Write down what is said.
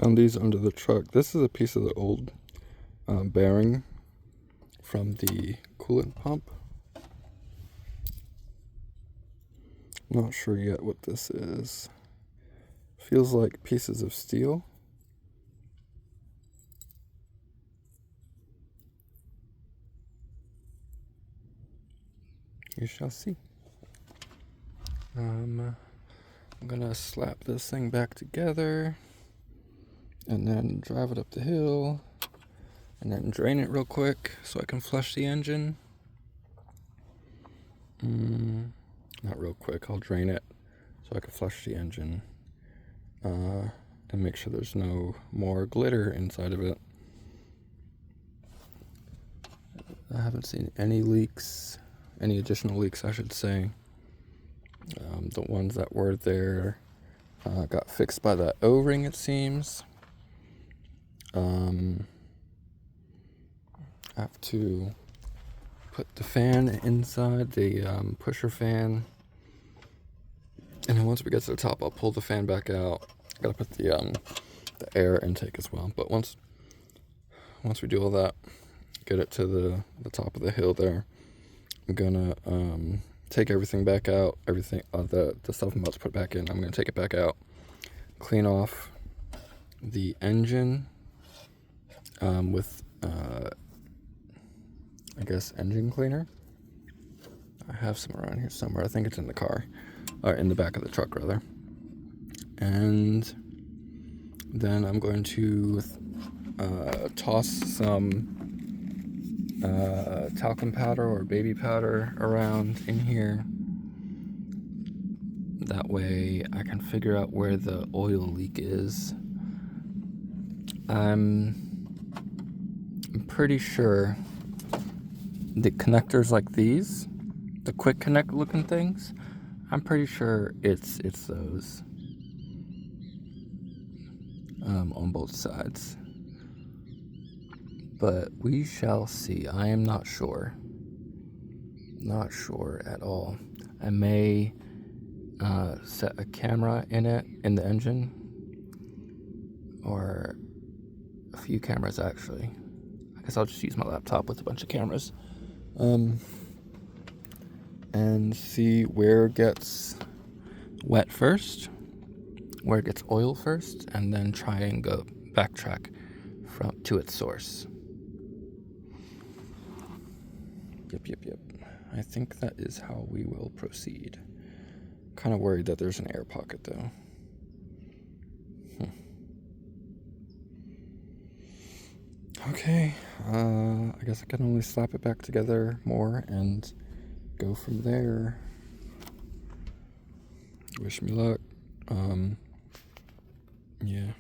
Found these under the truck. This is a piece of the old bearing from the coolant pump. Not sure yet what this is. Feels like pieces of steel. You shall see. I'm gonna slap this thing back together and then drive it up the hill and then drain it real quick so I can flush the engine. Not real quick, I'll drain it so I can flush the engine and make sure there's no more glitter inside of it. I haven't seen any leaks, any additional leaks I should say. The ones that were there got fixed by that O-ring, it seems. I have to put the fan inside, the pusher fan. And then once we get to the top, I'll pull the fan back out. I gotta put the air intake as well. But once we do all that, get it to the top of the hill there, I'm gonna take everything back out. Everything, the stuff I'm about to put back in, I'm gonna take it back out, clean off the engine with I guess engine cleaner. I have some around here somewhere. I think it's in the car, or in the back of the truck rather. And then I'm going to toss some talcum powder or baby powder around in here. That way I can figure out where the oil leak is. I'm pretty sure the connectors like these, the quick connect looking things, I'm pretty sure it's those on both sides. But we shall see. I am not sure. Not sure at all. I may set a camera in it, in the engine, or a few cameras actually. I guess I'll just use my laptop with a bunch of cameras. And see where it gets wet first, where it gets oil first, and then try and go backtrack to its source. Yep. I think that is how we will proceed. Kind of worried that there's an air pocket though. Okay, I guess I can only slap it back together more and go from there. Wish me luck. Yeah.